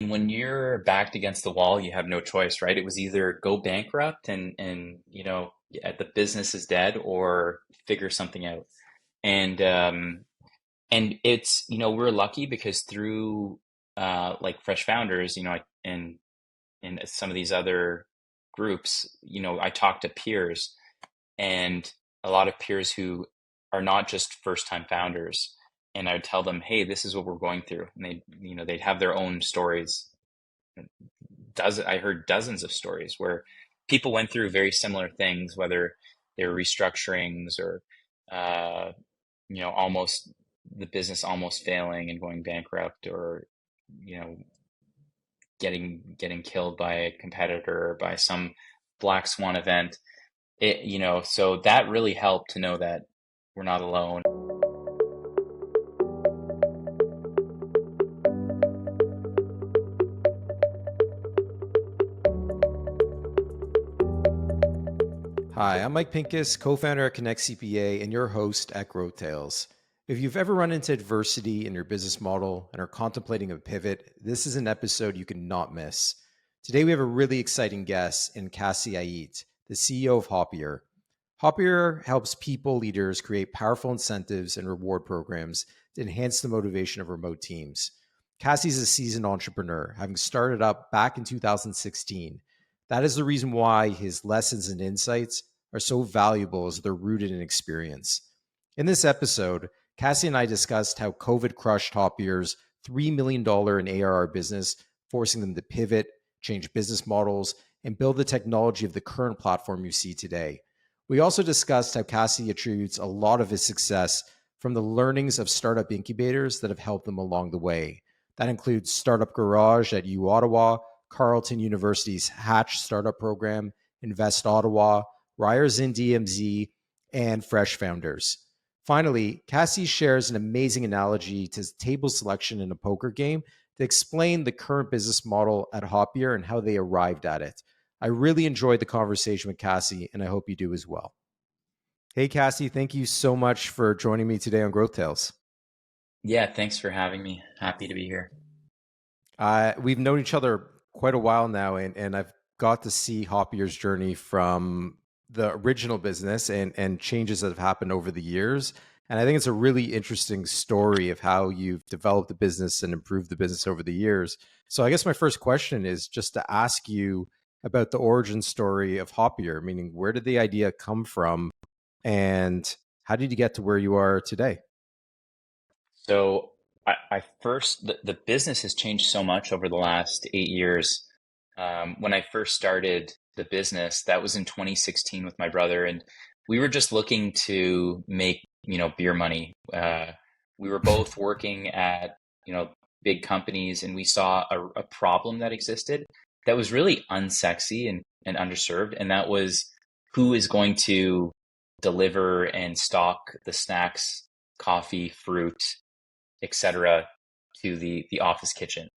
When you're backed against the wall, you have no choice, right? It was either go bankrupt and the business is dead, or figure something out. And it's, we're lucky because through like Fresh Founders, and some of these other groups, I talk to peers, and a lot of peers who are not just first time founders. And I would tell them, hey, this is what we're going through. And they'd have their own stories. I heard dozens of stories where people went through very similar things, whether they were restructurings or, uh, almost the business almost failing and going bankrupt, or, you know, getting killed by a competitor or by some black swan event. So that really helped to know that we're not alone. Hi, I'm Mike Pincus, co-founder at Connect CPA and your host at GrowthTales. If you've ever run into adversity in your business model and are contemplating a pivot, this is an episode you cannot miss. Today we have a really exciting guest in Cassy Aite, the CEO of Hoppier. Hoppier helps people leaders create powerful incentives and reward programs to enhance the motivation of remote teams. Cassy's a seasoned entrepreneur, having started up back in 2016. That is the reason why his lessons and insights are so valuable, as they're rooted in experience. In this episode, Cassy and I discussed how COVID crushed Hoppier's $3 million in ARR business, forcing them to pivot, change business models, and build the technology of the current platform you see today. We also discussed how Cassy attributes a lot of his success from the learnings of startup incubators that have helped them along the way. That includes Startup Garage at U Ottawa, Carleton University's Hatch startup program, Invest Ottawa, Ryerson DMZ, and Fresh Founders. Finally, Cassy shares an amazing analogy to table selection in a poker game to explain the current business model at Hoppier and how they arrived at it. I really enjoyed the conversation with Cassy, and I hope you do as well. Hey, Cassy, thank you so much for joining me today on Growth Tales. Yeah, thanks for having me. Happy to be here. We've known each other quite a while now, and I've got to see Hoppier's journey from the original business and changes that have happened over the years. And I think it's a really interesting story of how you've developed the business and improved the business over the years. So I guess my first question is just to ask you about the origin story of Hoppier, meaning where did the idea come from and how did you get to where you are today? So I first the business has changed so much over the last 8 years. When I first started the business, that was in 2016 with my brother, and we were just looking to make, beer money. We were both working at, big companies, and we saw a problem that existed that was really unsexy and underserved, and that was who is going to deliver and stock the snacks, coffee, fruit, etc., to the office kitchen.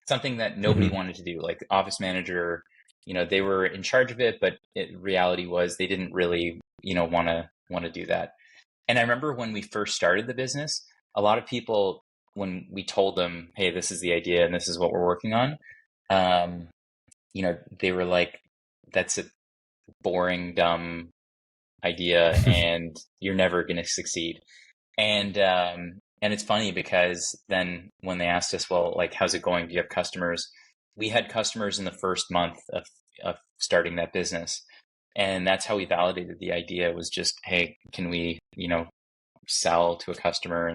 Something that nobody Mhm. wanted to do. Like the office manager, they were in charge of it, but reality was they didn't really, want to do that. And I remember when we first started the business, a lot of people, when we told them, "Hey, this is the idea and this is what we're working on," um, they were like, "That's a boring, dumb idea, and you're never going to succeed." And it's funny because then when they asked us, well, like, how's it going? Do you have customers? We had customers in the first month of starting that business. And that's how we validated the idea, was just, hey, can we, sell to a customer?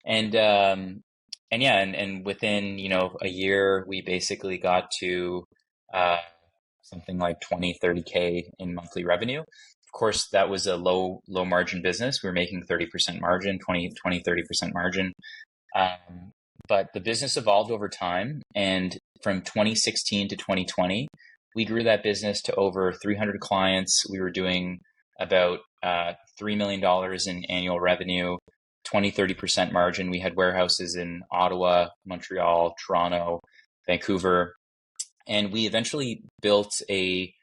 And yeah, and within, a year, we basically got to uh, something like 20, 30K in monthly revenue. Of course, that was a low margin business. We were making 30% margin, 30% margin. Um, but the business evolved over time. And from 2016 to 2020, we grew that business to over 300 clients. We were doing about $3 million in annual revenue, 30% margin. We had warehouses in Ottawa, Montreal, Toronto, Vancouver. And we eventually built a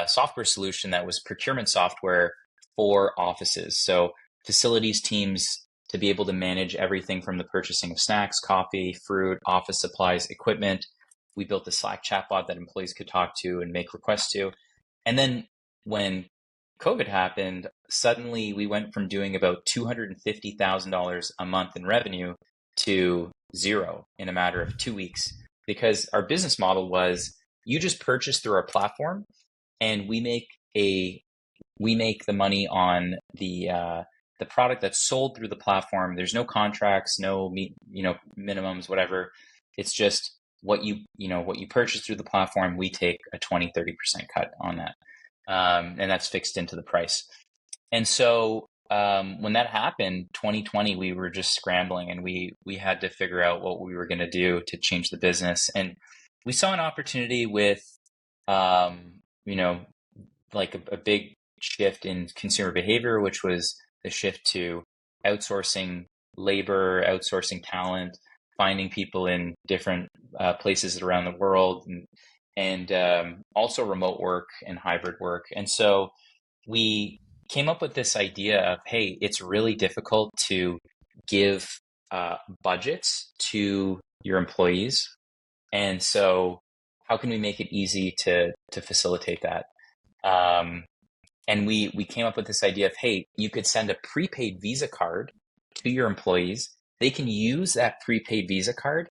software solution that was procurement software for offices. So facilities teams to be able to manage everything from the purchasing of snacks, coffee, fruit, office supplies, equipment, We built a Slack chatbot that employees could talk to and make requests to. And then when COVID happened, suddenly we went from doing about $250,000 a month in revenue to zero in a matter of 2 weeks, because our business model was you just purchase through our platform, and we make the money on the product that's sold through the platform. There's no contracts, no minimums, whatever. It's just what you purchase through the platform. We take a 20-30% cut on that, and that's fixed into the price. And so when that happened, 2020, we were just scrambling, and we had to figure out what we were going to do to change the business. And we saw an opportunity with, you know, like a big shift in consumer behavior, which was the shift to outsourcing labor, outsourcing talent, finding people in different places around the world, and also remote work and hybrid work. And so we came up with this idea of, hey, it's really difficult to give budgets to your employees. And so how can we make it easy to facilitate that? And we came up with this idea of, hey, you could send a prepaid Visa card to your employees. They can use that prepaid Visa card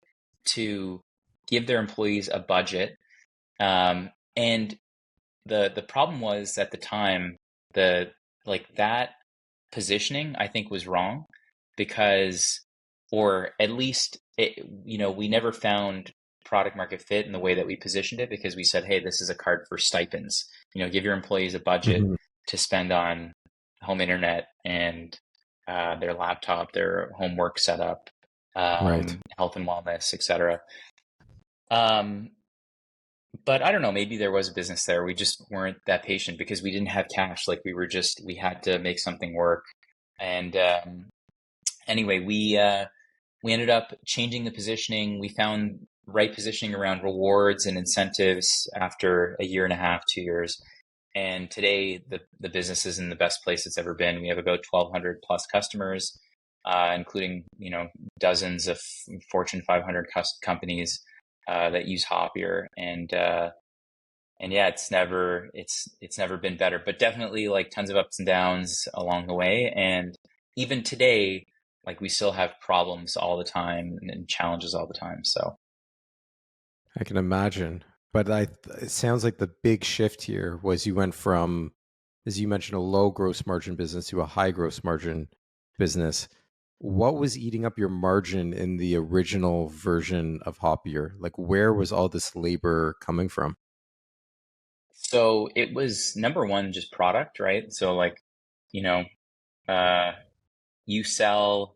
to give their employees a budget. And the problem was, at the time, that positioning, I think, was wrong, because, or at least we never found product market fit in the way that we positioned it, because we said, hey, this is a card for stipends. Give your employees a budget to spend on home internet and their laptop, their homework setup, Right. health and wellness, etc. But I don't know, maybe there was a business there. We just weren't that patient because we didn't have cash. Like, we had to make something work. And anyway, we ended up changing the positioning. We found right positioning around rewards and incentives after a year and a half, 2 years. And today the business is in the best place it's ever been. We have about 1,200 plus customers, including, dozens of Fortune 500 companies that use Hoppier. And yeah, it's never been better, but definitely, like, tons of ups and downs along the way. And even today, like, we still have problems all the time and challenges all the time. So I can imagine. But it sounds like the big shift here was you went from, as you mentioned, a low gross margin business to a high gross margin business. What was eating up your margin in the original version of Hoppier? Like, where was all this labor coming from? So it was, number one, just product, right? So, like, you know, uh, you sell,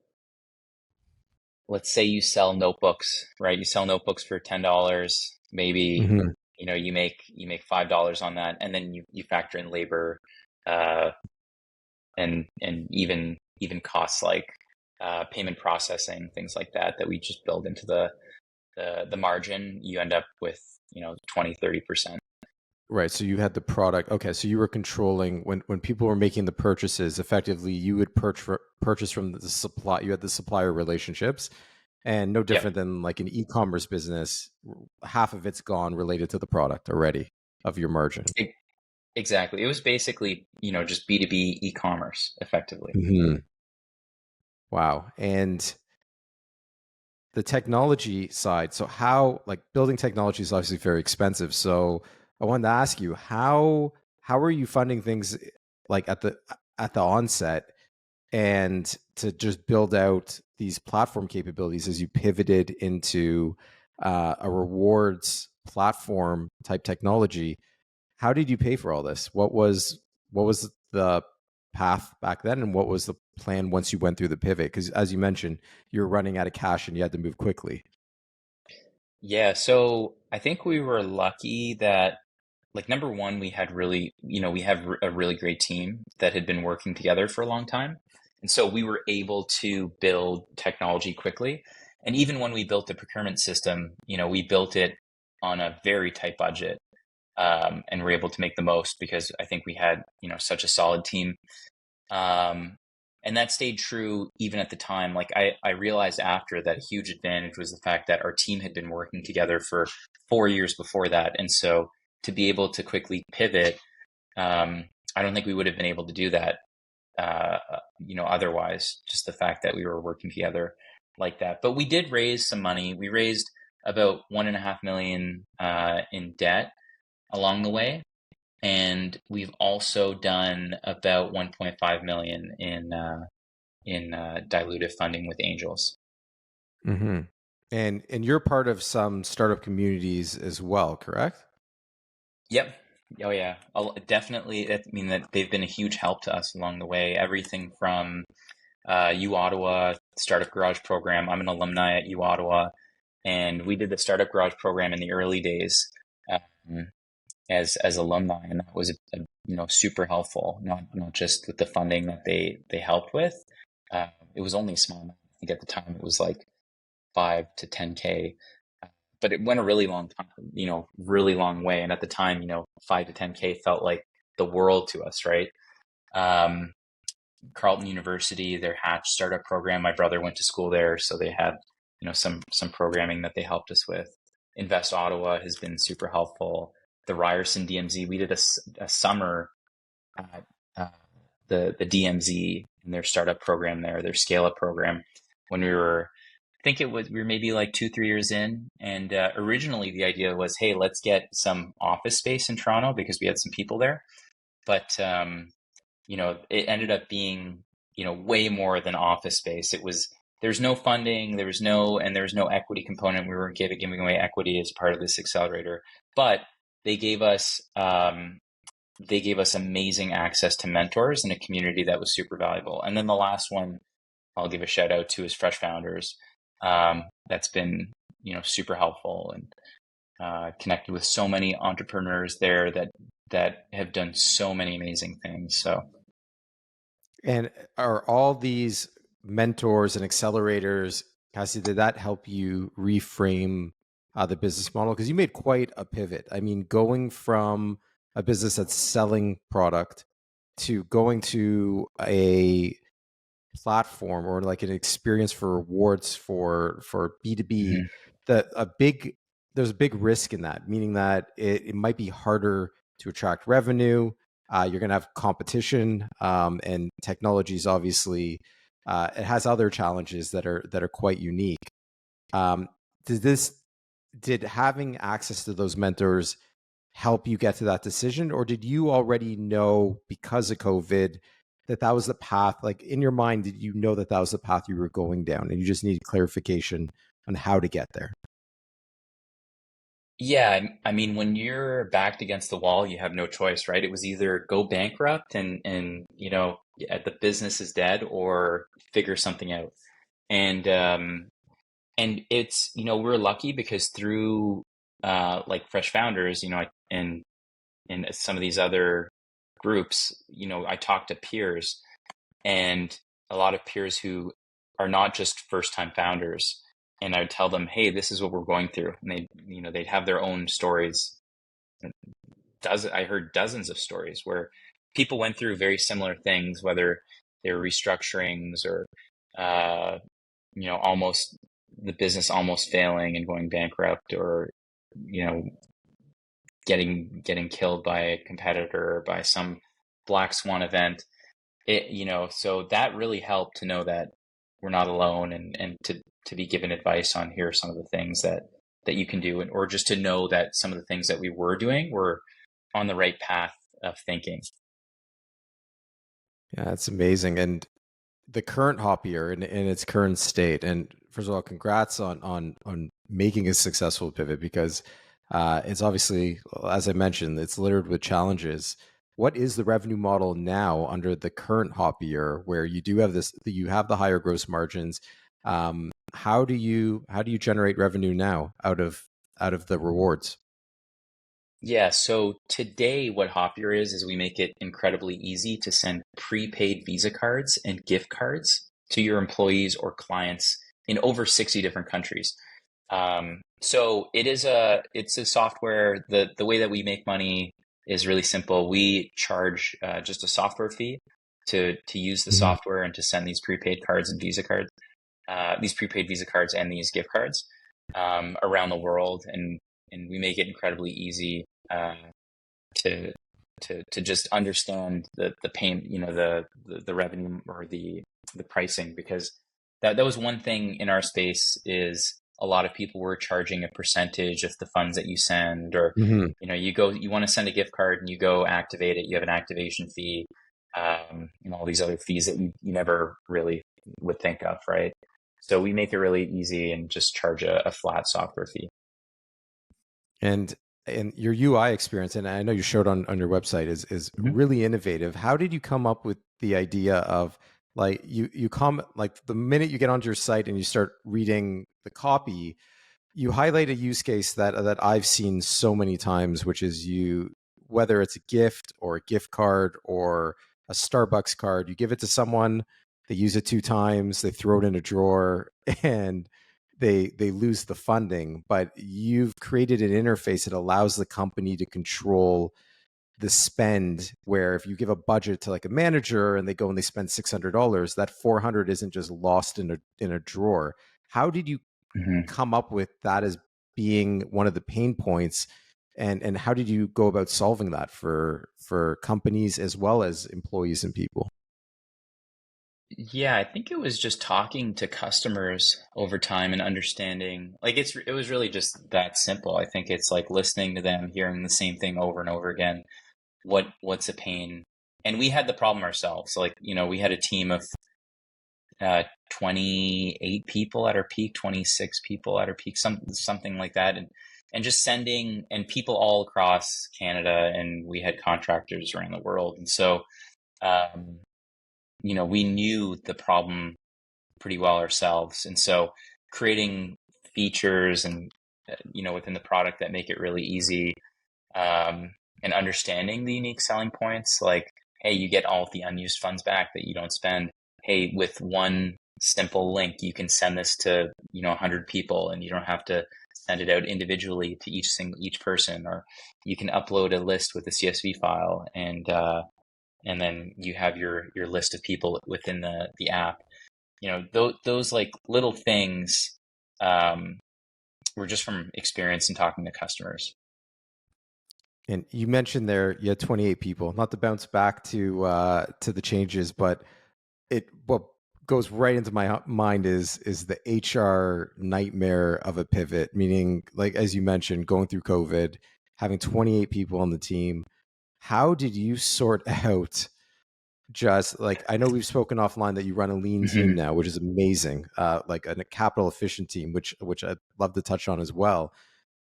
let's say you sell notebooks, right? You sell notebooks for $10, maybe, Hmm. you make $5 on that, and then you factor in labor, uh, and even costs like payment processing, things like that we just build into the margin. You end up with 20-30%. Right. So you had the product. Okay. So you were controlling when people were making the purchases, effectively, you would purchase from the supply. You had the supplier relationships, and no Yep. different than like an e-commerce business, half of it's gone related to the product already of your margin. Exactly. It was basically, just B2B e-commerce, effectively. Hmm. Wow. And the technology side. So how, like, building technology is obviously very expensive. So I wanted to ask you, how are you funding things, like, at the onset, and to just build out these platform capabilities as you pivoted into a rewards platform type technology? How did you pay for all this? What was the path back then, and what was the plan once you went through the pivot? Because, as you mentioned, you were running out of cash and you had to move quickly. Yeah, so I think we were lucky that, like, number one, we had really, we have a really great team that had been working together for a long time. And so we were able to build technology quickly. And even when we built the procurement system, we built it on a very tight budget, and were able to make the most because I think we had, such a solid team. Um, and that stayed true even at the time. Like, I realized after that a huge advantage was the fact that our team had been working together for 4 years before that. And so to be able to quickly pivot, I don't think we would have been able to do that, otherwise, just the fact that we were working together like that. But we did raise some money. We raised about 1.5 million in debt along the way. And we've also done about 1.5 million in dilutive funding with angels. Mm-hmm. And you're part of some startup communities as well, correct? Yep. Oh yeah. Definitely. I mean that they've been a huge help to us along the way. Everything from U Ottawa Startup Garage program. I'm an alumni at U Ottawa, and we did the Startup Garage program in the early days um, as alumni, and that was super helpful. Not just with the funding that they helped with. It was only a small amount. I think at the time it was like 5 to 10K, but it went a really long time, really long way. And at the time, 5 to 10K felt like the world to us, right? Um, Carleton University, their Hatch startup program. My brother went to school there, so they had, some programming that they helped us with. Invest Ottawa has been super helpful. The Ryerson DMZ, we did a summer at the DMZ in their startup program there, their scale up program, when I think we were maybe like 2, 3 years in. And originally the idea was, hey, let's get some office space in Toronto because we had some people there. But it ended up being, way more than office space. There's no funding, there was no equity component. We weren't giving away equity as part of this accelerator, but they gave us amazing access to mentors and a community that was super valuable. And then the last one I'll give a shout out to is Fresh Founders. That's been, super helpful, and connected with so many entrepreneurs there that have done so many amazing things. So. And are all these mentors and accelerators, Cassy, did that help you reframe the business model? Because you made quite a pivot. I mean, going from a business that's selling product to going to a platform or like an experience for rewards for B2B, Mhm. there's a big risk in that, meaning that it might be harder to attract revenue. You're going to have competition, and technologies obviously it has other challenges that are quite unique. Um, did this did having access to those mentors help you get to that decision, or did you already know because of COVID that was the path? Like in your mind, did you know that was the path you were going down, and you just needed clarification on how to get there? Yeah, I mean, when you're backed against the wall, you have no choice, right? It was either go bankrupt and the business is dead, or figure something out. And it's we're lucky because through like Fresh Founders, and some of these other groups, I talk to peers, and a lot of peers who are not just first time founders, and I would tell them, hey, this is what we're going through, and they'd have their own stories. I heard dozens of stories where people went through very similar things, whether they were restructurings or almost the business almost failing and going bankrupt, or you know getting killed by a competitor or by some black swan event. So that really helped to know that we're not alone, and to be given advice on, here are some of the things that you can do, or just to know that some of the things that we were doing were on the right path of thinking. Yeah, that's amazing. And the current Hoppier in its current state. And first of all, congrats on making a successful pivot, because it's obviously, as I mentioned, it's littered with challenges. What is the revenue model now under the current Hoppier, where you have the higher gross margins? How do you generate revenue now out of the rewards? Yeah, so today what Hoppier is we make it incredibly easy to send prepaid Visa cards and gift cards to your employees or clients in over 60 different countries. So it's a software. The way that we make money is really simple. We charge just a software fee to use the Mhm. software and to send these prepaid cards and Visa cards, these prepaid Visa cards and these gift cards around the world. And and we make it incredibly easy to to just understand the pain, the revenue or the pricing, because that was one thing in our space is a lot of people were charging a percentage of the funds that you send, or Hmm. you want to send a gift card and you go activate it, you have an activation fee, and all these other fees that you never really would think of, right? So we make it really easy and just charge a flat software fee. And your UI experience, and I know you showed on your website, is Mhm. really innovative. How did you come up with the idea of like you come like the minute you get onto your site and you start reading the copy, you highlight a use case that I've seen so many times, which is you, whether it's a gift or a gift card or a Starbucks card, you give it to someone, they use it 2 times, they throw it in a drawer, and they lose the funding. But you've created an interface that allows the company to control the spend, where if you give a budget to like a manager and they go and they spend $600, that 400 isn't just lost in a drawer. How did you Mhm. come up with that as being one of the pain points, and how did you go about solving that for companies as well as employees and people? Yeah, I think it was just talking to customers over time and understanding, like it was really just that simple. I think it's like listening to them, hearing the same thing over and over again. What's a pain? And we had the problem ourselves. Like, we had a team of 28 people at our peak, 26 people at our peak, something like that. And just sending, and people all across Canada, and we had contractors around the world. And so, um, we knew the problem pretty well ourselves. And so creating features and, within the product that make it really easy, um, and understanding the unique selling points, like, hey, you get all of the unused funds back that you don't spend. Hey, with one simple link, you can send this to, 100 people, and you don't have to send it out individually to each person, or you can upload a list with a CSV file, and then you have your list of people within the app. Those like little things, um, were just from experience and talking to customers. And you mentioned there you had 28 people. Not to bounce back to the changes, but what goes right into my mind is the HR nightmare of a pivot. Meaning, like as you mentioned, going through COVID, having 28 people on the team. How did you sort out, just like, I know we've spoken offline that you run a lean team Hmm. now, which is amazing, like a capital efficient team, which I'd love to touch on as well.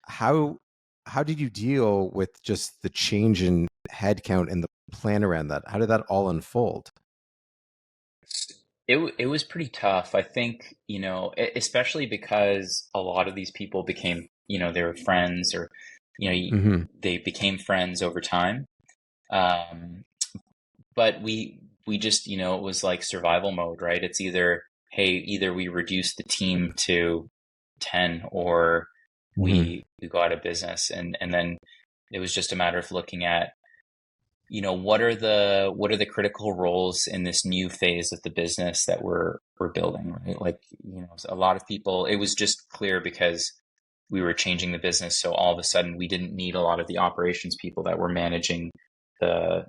How how did you deal with just the change in headcount and the plan around that? How did that all unfold? It was pretty tough. I think, especially because a lot of these people became, they were friends, or, you know, Hmm. they became friends over time. Um, but we just, it was like survival mode, right? It's either, hey, either we reduce the team to 10, or Hmm. we go out of business. And then it was just a matter of looking at, what are the critical roles in this new phase of the business that we're building, right? Like, a lot of people, it was just clear because we were changing the business. So all of a sudden we didn't need a lot of the operations people that were managing the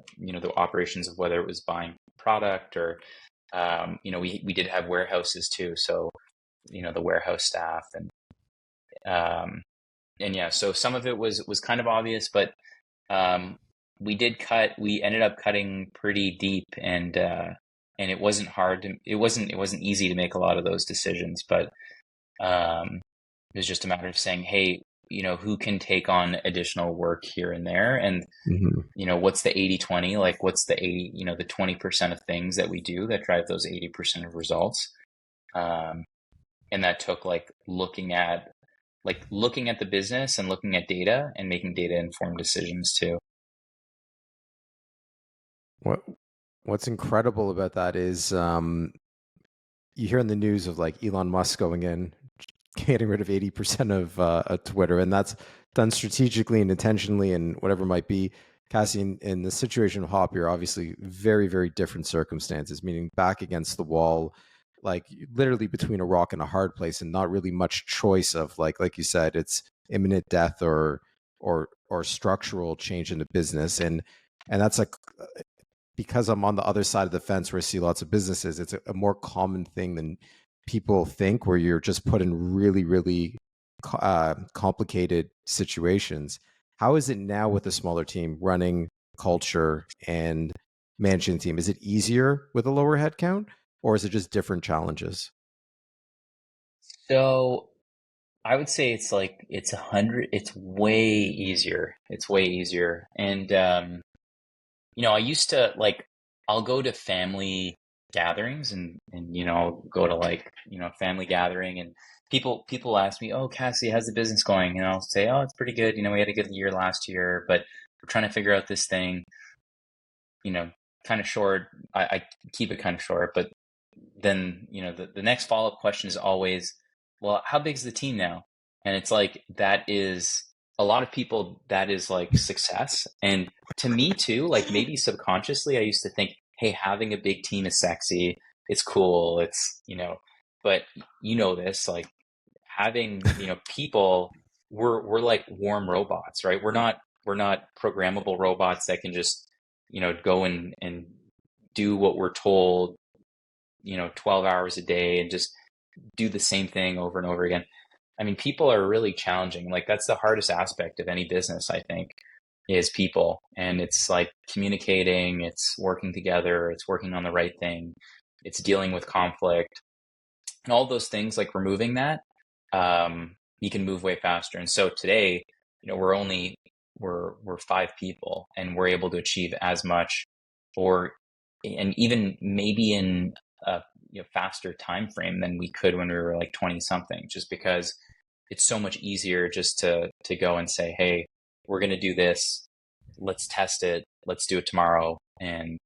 operations of whether it was buying product, or, we did have warehouses too. So, the warehouse staff, um, and yeah, so some of it was kind of obvious, but, um, we ended up cutting pretty deep, and it wasn't hard to, it wasn't easy to make a lot of those decisions, but, it was just a matter of saying, hey, who can take on additional work here and there, and, Hmm. what's the 80/20, like what's the 80, the 20% of things that we do that drive those 80% of results. Um, and that took looking at the business and looking at data and making data informed decisions too. What What's incredible about that is, you hear in the news of like Elon Musk going in, getting rid of 80% of Twitter, and that's done strategically and intentionally, and whatever it might be. Cassy, in the situation of Hoppier, obviously very, very different circumstances, meaning back against the wall, like literally between a rock and a hard place, and not really much choice of like you said, it's imminent death or structural change in the business. And that's like, because I'm on the other side of the fence where I see lots of businesses, it's a more common thing than people think, where you're just put in really, really complicated situations. How is it now with a smaller team running culture and managing the team? Is it easier with a lower headcount, or is it just different challenges? So I would say it's like it's 100. It's way easier. It's way easier. And I used to like I'll go to family gatherings and I'll go to like family gathering and people ask me, "Oh, Cassie, how's the business going?" And I'll say, "Oh, it's pretty good. We had a good year last year, but we're trying to figure out this thing." You know, Kind of short. I keep it kind of short, but then the next follow-up question is always, well, how big is the team now? And it's like that is a lot of people, that is like success. And to me too, like maybe subconsciously I used to think, hey, having a big team is sexy, it's cool, it's but this, like having people, we're like warm robots, right? We're not programmable robots that can just go and do what we're told 12 hours a day and just do the same thing over and over again. I mean, people are really challenging. Like that's the hardest aspect of any business, I think, is people. And it's like communicating, it's working together, it's working on the right thing, it's dealing with conflict and all those things. Like removing that, you can move way faster. And so today, we're 5 people and we're able to achieve as much or and even maybe in a faster time frame than we could when we were like 20 something, just because it's so much easier just to go and say, hey, we're going to do this, let's test it, let's do it tomorrow, and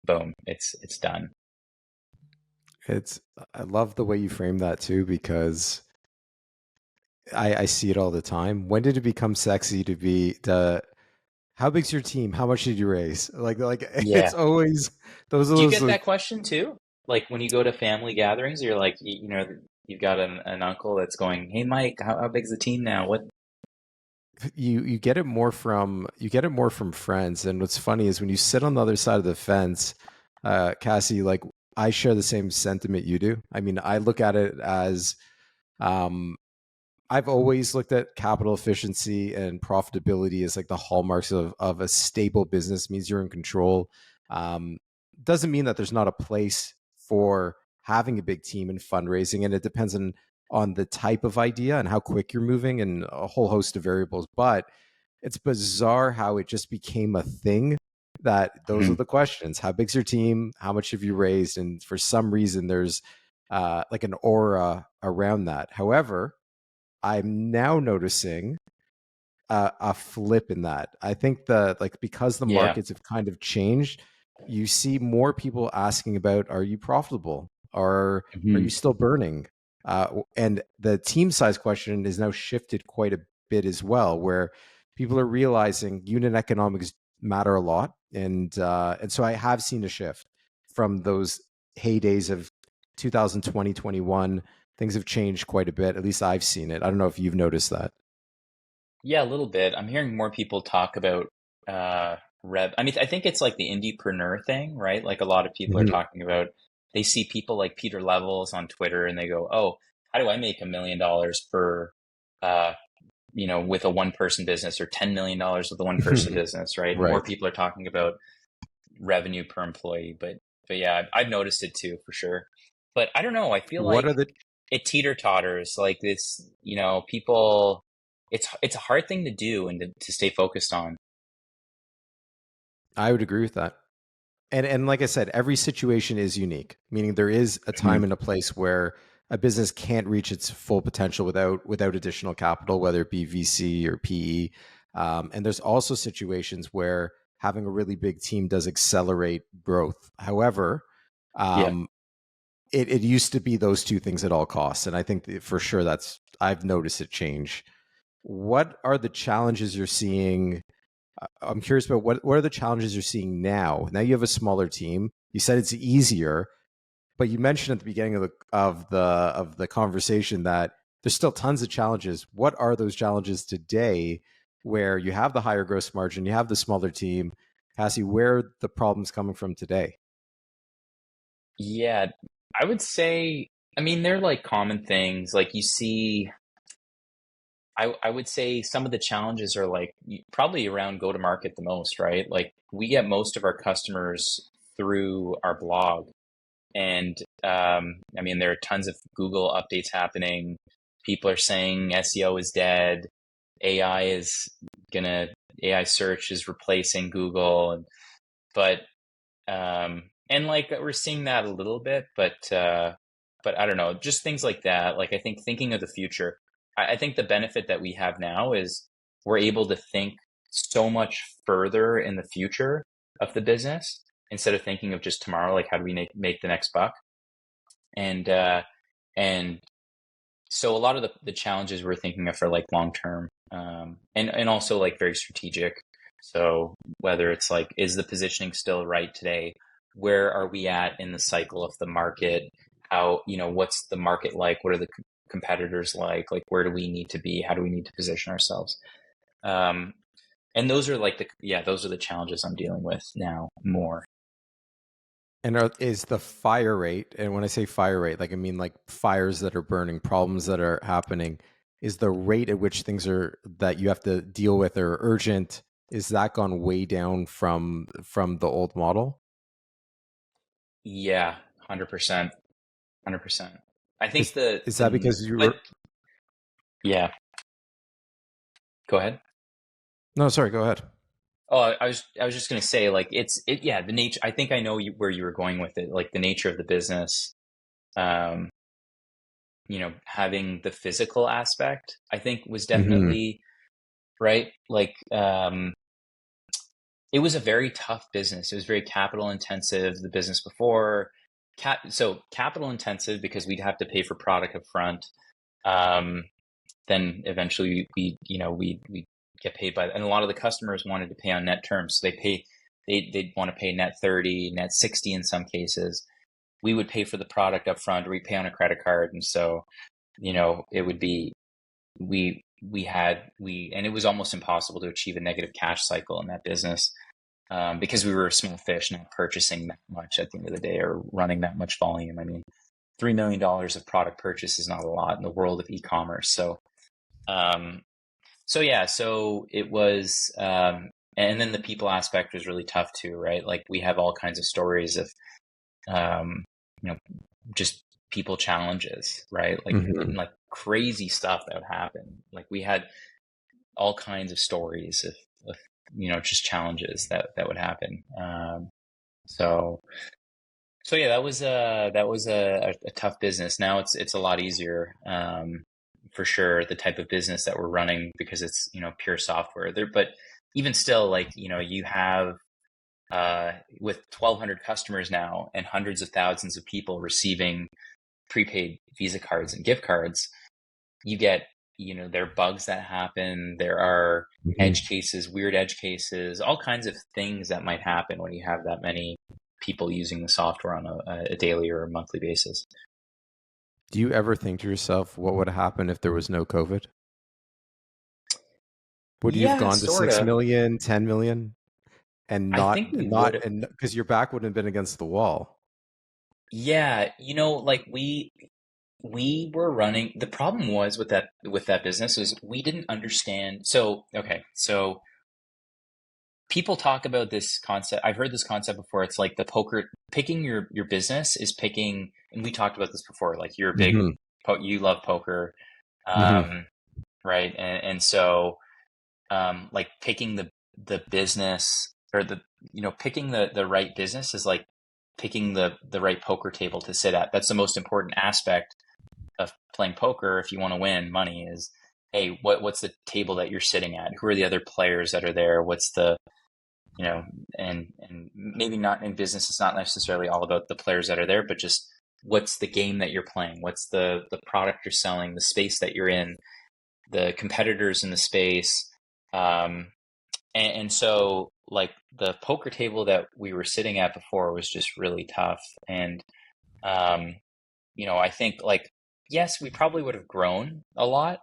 boom, it's done. It's I love the way you frame that too, because I see it all the time. When did it become sexy to be the how big's your team? How much did you raise? Like Yeah. it's always those are Do you those get like, that question too? Like when you go to family gatherings, you're like, you've got an uncle that's going, hey, Mike, how big's the team now? What? you get it more from friends. And what's funny is when you sit on the other side of the fence, Cassie, like I share the same sentiment you do. I mean, I look at it as um I've always looked at capital efficiency and profitability as like the hallmarks of a stable business. Means you're in control. Um, doesn't mean that there's not a place for having a big team and fundraising, and it depends on the type of idea and how quick you're moving and a whole host of variables. But it's bizarre how it just became a thing. That those are Mhm. the questions: how big's your team? How much have you raised? And for some reason, there's like an aura around that. However, I'm now noticing a flip in that. I think the like because the Yeah. markets have kind of changed, you see more people asking about, are you profitable? Are you Mhm. still burning? And the team size question is now shifted quite a bit as well, where people are realizing unit economics matter a lot, and so I have seen a shift from those heydays of 2020, 21. Things have changed quite a bit. At least I've seen it. I don't know if you've noticed that. Yeah, a little bit. I'm hearing more people talk about rev. I mean, I think it's like the indiepreneur thing, right? Like a lot of people are Mhm. talking about, they see people like Peter Levels on Twitter and they go, "Oh, how do I make $1 million per uh, with a one person business or $10 million with a one person business," right? More Right. people are talking about revenue per employee, but yeah, I've noticed it too for sure. But I don't know. I feel What like are the it teeter totters like this. People. It's a hard thing to do and to stay focused on. I would agree with that. And like I said, every situation is unique, meaning there is a time Mhm. and a place where a business can't reach its full potential without additional capital, whether it be VC or PE. And there's also situations where having a really big team does accelerate growth. However, Yeah. um, it used to be those two things at all costs, and I think for sure that's I've noticed it change. What are the challenges you're seeing? I'm curious about what are the challenges you're seeing now. Now you have a smaller team. You said it's easier, but you mentioned at the beginning of the conversation that there's still tons of challenges. What are those challenges today where you have the higher gross margin, you have the smaller team? Cassy, where are the problems coming from today? Yeah, I would say, I mean, they're like common things. Like you see, I would say some of the challenges are like probably around go to market the most, right? Like we get most of our customers through our blog. And I mean, there are tons of Google updates happening. People are saying SEO is dead. AI is gonna, AI search is replacing Google. But and like we're seeing that a little bit, but I don't know, just things like that. Like I think thinking of the future, I think the benefit that we have now is we're able to think so much further in the future of the business instead of thinking of just tomorrow, like how do we make the next buck? And and so a lot of the challenges we're thinking of are like long term, and also like very strategic. So whether it's like, is the positioning still right today? Where are we at in the cycle of the market? How, what's the market like? What are the competitors like? Like, where do we need to be? How do we need to position ourselves? Um, and those are like those are the challenges I'm dealing with now more. And is the fire rate, and when I say fire rate, like I mean like fires that are burning, problems that are happening, is the rate at which things are that you have to deal with are urgent, is that gone way down from the old model? Yeah, 100%, 100%. I think Is the is that the because you but were yeah, go ahead. no, sorry, go ahead. Oh, I was just gonna say, like yeah, the nature. I think I know where you were going with it, like the nature of the business. Um, having the physical aspect, I think was Hmm. definitely right. Like, it was a very tough business. It was very capital intensive. The business before, so capital intensive because we'd have to pay for product up front. Um, then eventually we get paid by, and a lot of the customers wanted to pay on net terms. So they'd want to pay net 30, net 60 in some cases. We would pay for the product up front, or we pay on a credit card. And so, it would be, and it was almost impossible to achieve a negative cash cycle in that business, because we were a small fish, not purchasing that much at the end of the day or running that much volume. I mean, $3 million of product purchase is not a lot in the world of e-commerce. Um, so yeah, so it was, and then the people aspect was really tough too, right? Like we have all kinds of stories of, um, you know, just people challenges, right? Hmm. Like crazy stuff that would happen. Like we had all kinds of stories of just challenges that would happen. So so yeah, that was a tough business. Now it's a lot easier, for sure. The type of business that we're running, because it's pure software there, but even still, like you have, with 1,200 customers now and hundreds of thousands of people receiving prepaid Visa cards and gift cards, you get, there are bugs that happen. There are Hmm. edge cases, weird edge cases, all kinds of things that might happen when you have that many people using the software on a daily or a monthly basis. Do you ever think to yourself what would happen if there was no COVID? Would you have Yeah, gone to sort six of. million, 10 million, and I think we not would. and because your back wouldn't have been against the wall? Yeah, like we were running. The problem was with that business is we didn't understand. So okay, so people talk about this concept. I've heard this concept before. It's like the poker, picking your business is picking, and we talked about this before. Like you're a big, Hmm. you love poker, Hmm. um, right? And so, like picking the business, or picking the right business is like picking the right poker table to sit at. That's the most important aspect of playing poker. If you want to win money, is, hey, what's the table that you're sitting at? Who are the other players that are there? What's the, you know, and maybe not in business, it's not necessarily all about the players that are there, but just what's the game that you're playing? What's the product you're selling? The space that you're in? The competitors in the space? Um, and so, like the poker table that we were sitting at before was just really tough. And, um, I think like yes, we probably would have grown a lot,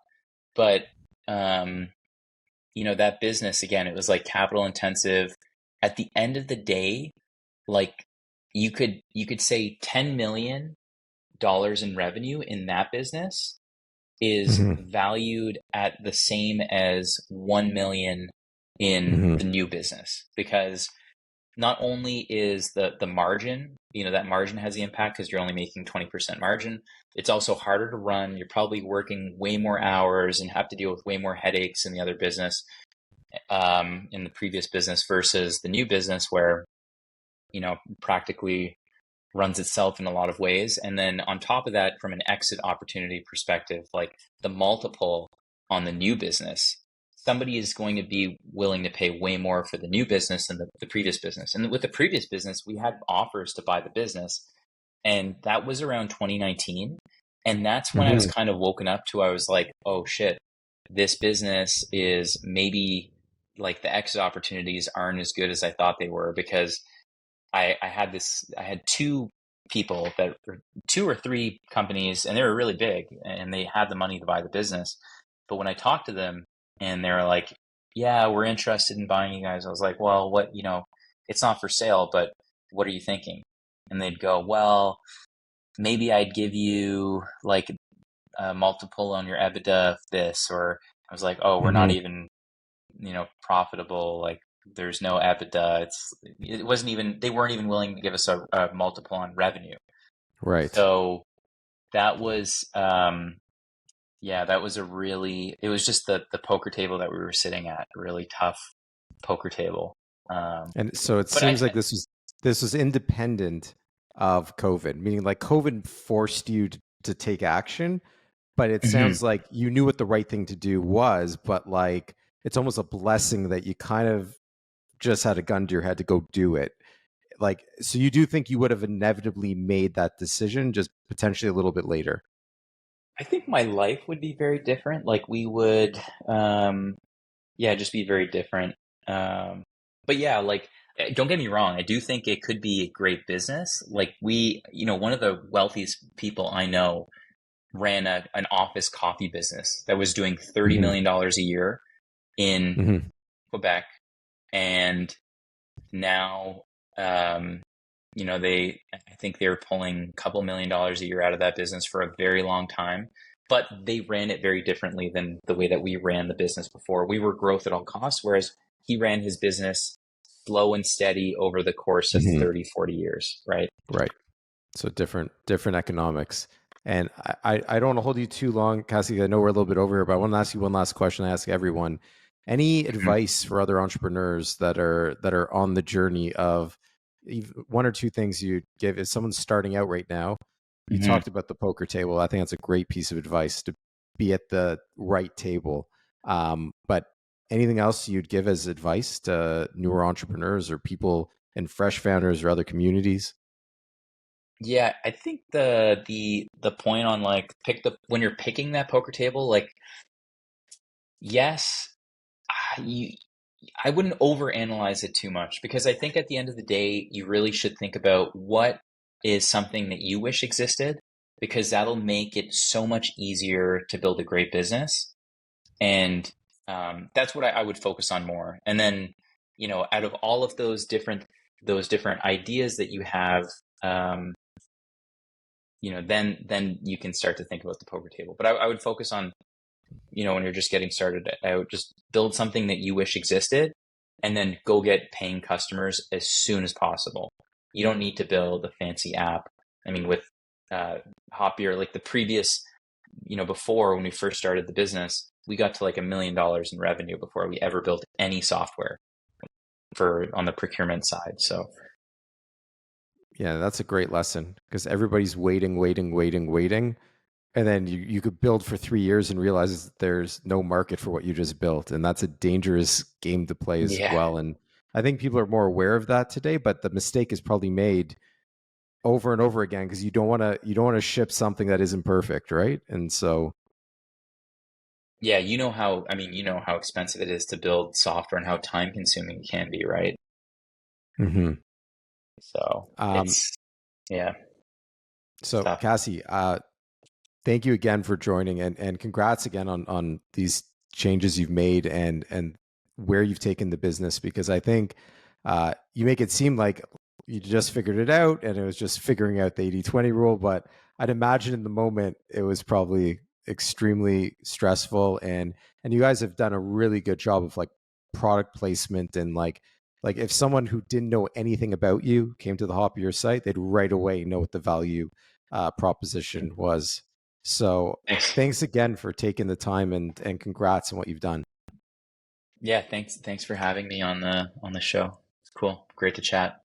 but um, that business again, it was like capital intensive. At the end of the day, like you could say $10 million in revenue in that business is Hmm. valued at the same as 1 million in Hmm. the new business, because not only is the margin, that margin has the impact because you're only making 20% margin. It's also harder to run. You're probably working way more hours and have to deal with way more headaches in the other business, in the previous business versus the new business where, practically runs itself in a lot of ways. And then on top of that, from an exit opportunity perspective, like the multiple on the new business, somebody is going to be willing to pay way more for the new business than the previous business. And with the previous business, we had offers to buy the business. And that was around 2019. And that's when I was Hmm. kind of woken up to, I was like, oh shit, this business is maybe like the exit opportunities aren't as good as I thought they were, because I had two people that were two or three companies, and they were really big and they had the money to buy the business. But when I talked to them and they were like, yeah, we're interested in buying you guys, I was like, well, what, it's not for sale, but what are you thinking? And they'd go, well, maybe I'd give you like a multiple on your EBITDA of this, or I was like, oh, we're not Hmm. even, profitable. Like there's no EBITDA. It wasn't even, they weren't even willing to give us a multiple on revenue. Right. So that was, yeah, that was it was just the poker table that we were sitting at, a really tough poker table. Um, And so it but I, seems like this was independent of COVID, meaning like COVID forced you to take action, but it Mhm. sounds like you knew what the right thing to do was, but like it's almost a blessing that you kind of just had a gun to your head to go do it. Like, so you do think you would have inevitably made that decision just potentially a little bit later? I think my life would be very different. Like we would, um, yeah, just be very different. But yeah, like don't get me wrong, I do think it could be a great business. Like one of the wealthiest people I know ran an office coffee business that was doing $30 Hmm. million a year in Hmm. Quebec. And now, um, I think they were pulling a couple $1 million a year out of that business for a very long time. But they ran it very differently than the way that we ran the business before. We were growth at all costs, whereas he ran his business slow and steady over the course of Hmm. 30, 40 years, right? Right. So different economics. And I don't want to hold you too long, Cassie. I know we're a little bit over here, but I want to ask you one last question. I ask everyone: any Mhm. advice for other entrepreneurs that are on the journey of one or two things you'd give if someone's starting out right now? You Mhm. talked about the poker table. I think that's a great piece of advice to be at the right table. But anything else you'd give as advice to newer entrepreneurs or people and fresh founders or other communities? Yeah, I think the point on like when you're picking that poker table, like yes, you I wouldn't overanalyze it too much, because I think at the end of the day, you really should think about what is something that you wish existed, because that'll make it so much easier to build a great business. And that's what I would focus on more. And then, out of all of those different ideas that you have, um, then you can start to think about the poker table. But I would focus on, when you're just getting started, I would just build something that you wish existed and then go get paying customers as soon as possible. You don't need to build a fancy app. I mean, with uh, Hoppier, like the previous, before when we first started the business, we got to like $1 million in revenue before we ever built any software for on the procurement side. So Yeah, that's a great lesson because everybody's waiting, waiting, waiting, waiting. And then you could build for 3 years and realize that there's no market for what you just built. And that's a dangerous game to play as yeah, well. And I think people are more aware of that today, but the mistake is probably made over and over again because you don't want to ship something that isn't perfect, right? And so yeah, you know how expensive it is to build software and how time consuming it can be, right? mhm. So um it's, yeah, it's so tough. Cassie, thank you again for joining, and congrats again on these changes you've made and where you've taken the business, because I think you make it seem like you just figured it out and it was just figuring out the 80/20 rule, but I'd imagine in the moment it was probably extremely stressful, and you guys have done a really good job of like product placement, and like if someone who didn't know anything about you came to the Hoppier site, they'd right away know what the value proposition was. So Thanks. thanks again for taking the time, and congrats on what you've done. Yeah, thanks for having me on the show. It's cool. Great to chat.